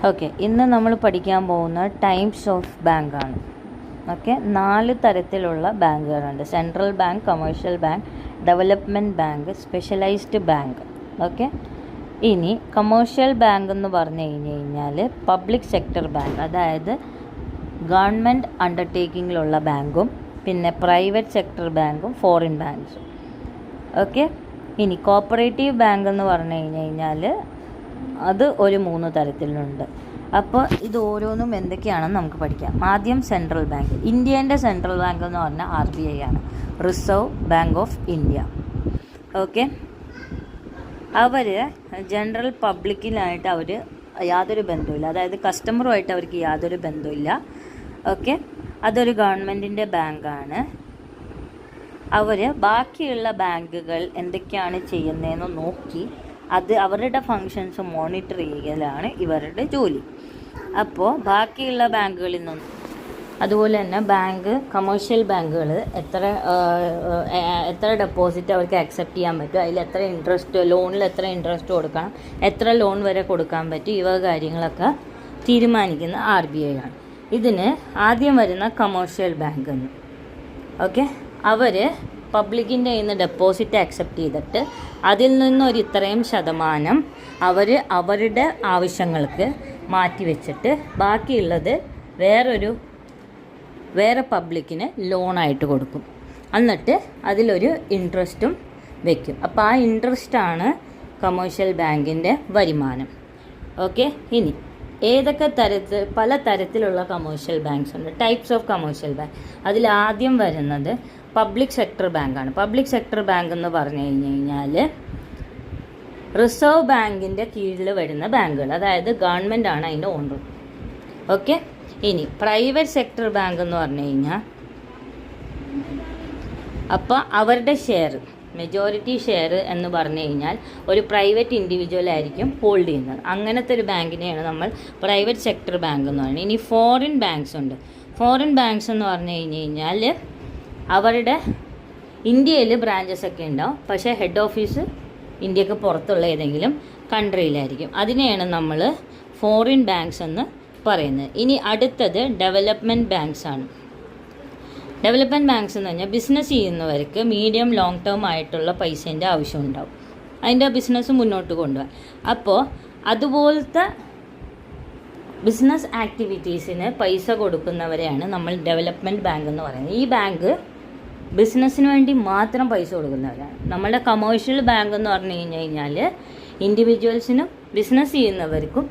Okay, ഇന്ന് നമ്മൾ പഠിക്കാൻ പോകുന്ന ടൈപ്സ് ഓഫ് ബാങ്കാണ്. ഓക്കെ, 4 തരത്തിലുള്ള ബാങ്കുകളുണ്ട്. Central bank, commercial bank, development bank, specialised bank. Okay, ഇനി കമേഴ്ഷ്യൽ ബാങ്ക് എന്ന് പറഞ്ഞു കഴിഞ്ഞാൽ പബ്ലിക് സെക്ടർ ബാങ്ക്, അതായത് ഗവൺമെൻറ് അണ്ടർടേക്കിങ്ങിലുള്ള ബാങ്കും പിന്നെ പ്രൈവറ്റ് സെക്ടർ ബാങ്കും ഫോറിൻ ബാങ്ക്സും. ഓക്കെ, ഇനി കോപ്പറേറ്റീവ് ബാങ്ക് എന്ന് പറഞ്ഞു കഴിഞ്ഞാൽ അത് ഒരു 3 തരത്തിലുണ്ട്. അപ്പോൾ ഇത് ഓരോന്നും എന്തൊക്കെയാണെന്ന് നമുക്ക് പഠിക്കാം. ആദ്യം സെൻട്രൽ ബാങ്ക്. ഇന്ത്യേൻ്റെ സെൻട്രൽ ബാങ്ക് എന്ന് പറഞ്ഞാൽ RBI ആണ്, reserve bank of India. Okay, അവർ ജനറൽ പബ്ലിക്കിനായിട്ട് അവർ യാതൊരു ബന്ധവുമില്ല, അതായത് കസ്റ്റമറുമായിട്ട് അവർക്ക് യാതൊരു ബന്ധമില്ല. ഓക്കെ, അതൊരു ഗവൺമെൻറ്റിൻ്റെ ബാങ്കാണ്. അവർ ബാക്കിയുള്ള ബാങ്കുകൾ എന്തൊക്കെയാണ് ചെയ്യുന്നതെന്ന് നോക്കി അത് അവരുടെ ഫങ്ഷൻസ് മോണിറ്റർ ചെയ്യലാണ് ഇവരുടെ ജോലി. അപ്പോൾ ബാക്കിയുള്ള ബാങ്കുകളിൽ നിന്നും അതുപോലെ തന്നെ കമേഴ്ഷ്യൽ ബാങ്കുകൾ എത്ര ഡെപ്പോസിറ്റ് അവർക്ക് അക്സെപ്റ്റ് ചെയ്യാൻ പറ്റും, അതിൽ എത്ര ഇൻട്രസ്റ്റ്, ലോണിൽ എത്ര ഇൻട്രസ്റ്റ് കൊടുക്കണം, എത്ര ലോൺ വരെ കൊടുക്കാൻ പറ്റും, ഇവ കാര്യങ്ങളൊക്കെ തീരുമാനിക്കുന്ന RBI ആണ്. ഇതിന് ആദ്യം വരുന്ന കമേഴ്ഷ്യൽ ബാങ്ക് എന്ന്. ഓക്കെ, അവർ പബ്ലിക്കിൻ്റെ കയ്യിൽ നിന്ന് ഡെപ്പോസിറ്റ് അക്സെപ്റ്റ് ചെയ്തിട്ട് അതിൽ നിന്നൊരു ഇത്രയും ശതമാനം അവർ അവരുടെ ആവശ്യങ്ങൾക്ക് മാറ്റി വെച്ചിട്ട് ബാക്കിയുള്ളത് വേറെ പബ്ലിക്കിന് ലോണായിട്ട് കൊടുക്കും. എന്നിട്ട് അതിലൊരു ഇൻട്രസ്റ്റും വയ്ക്കും. അപ്പോൾ ആ ഇൻട്രസ്റ്റാണ് കമേഴ്ഷ്യൽ ബാങ്കിൻ്റെ വരുമാനം. ഓക്കെ, ഇനി ഏതൊക്കെ പല തരത്തിലുള്ള കമേഴ്ഷ്യൽ ബാങ്ക്സ് ഉണ്ട്, ടൈപ്സ് ഓഫ് കമേഴ്ഷ്യൽ ബാങ്ക്. അതിൽ ആദ്യം വരുന്നത് പബ്ലിക് സെക്ടർ ബാങ്കാണ്. പബ്ലിക് സെക്ടർ ബാങ്ക് എന്ന് പറഞ്ഞു കഴിഞ്ഞാൽ റിസർവ് ബാങ്കിൻ്റെ കീഴിൽ വരുന്ന ബാങ്കുകൾ, അതായത് ഗവൺമെൻറ് ആണ് അതിൻ്റെ ഓണർ. ഓക്കെ, ഇനി പ്രൈവറ്റ് സെക്ടർ ബാങ്ക് എന്ന് പറഞ്ഞു കഴിഞ്ഞാൽ അപ്പോൾ അവരുടെ ഷെയർ, മെജോറിറ്റി ഷെയർ എന്ന് പറഞ്ഞു കഴിഞ്ഞാൽ ഒരു പ്രൈവറ്റ് ഇൻഡിവിജ്വൽ ആയിരിക്കും ഹോൾഡ് ചെയ്യുന്നത്. അങ്ങനത്തെ ഒരു ബാങ്കിനെയാണ് നമ്മൾ പ്രൈവറ്റ് സെക്ടർ ബാങ്ക് എന്ന് പറയുന്നത്. ഇനി ഫോറിൻ ബാങ്ക്സ് ഉണ്ട്. ഫോറിൻ ബാങ്ക്സ് എന്ന് പറഞ്ഞു കഴിഞ്ഞാൽ അവരുടെ ഇന്ത്യയിൽ ബ്രാഞ്ചസ് ഒക്കെ ഉണ്ടാവും, പക്ഷേ ഹെഡ് ഓഫീസ് ഇന്ത്യക്ക് പുറത്തുള്ള ഏതെങ്കിലും കൺട്രിയിലായിരിക്കും. അതിനെയാണ് നമ്മൾ ഫോറിൻ ബാങ്ക്സ് എന്ന് പറയുന്നത്. ഇനി അടുത്തത് ഡെവലപ്മെൻറ്റ് ബാങ്ക്സ് ആണ്. ഡെവലപ്മെൻറ്റ് ബാങ്ക്സ് എന്ന് പറഞ്ഞാൽ ബിസിനസ് ചെയ്യുന്നവർക്ക് മീഡിയം ലോങ് ടേം ആയിട്ടുള്ള പൈസേൻ്റെ ആവശ്യം ഉണ്ടാവും, അതിൻ്റെ ബിസിനസ് മുന്നോട്ട് കൊണ്ടുപോകാൻ. അപ്പോൾ അതുപോലത്തെ ബിസിനസ് ആക്ടിവിറ്റീസിന് പൈസ കൊടുക്കുന്നവരെയാണ് നമ്മൾ ഡെവലപ്മെൻറ്റ് ബാങ്ക് എന്ന് പറയുന്നത്. ഈ ബാങ്ക് ബിസിനസ്സിന് വേണ്ടി മാത്രം പൈസ കൊടുക്കുന്നവരാണ്. നമ്മളുടെ കമേഴ്ഷ്യൽ ബാങ്ക് എന്ന് പറഞ്ഞു കഴിഞ്ഞാൽ ഇൻഡിവിജ്വൽസിനും ബിസിനസ് ചെയ്യുന്നവർക്കും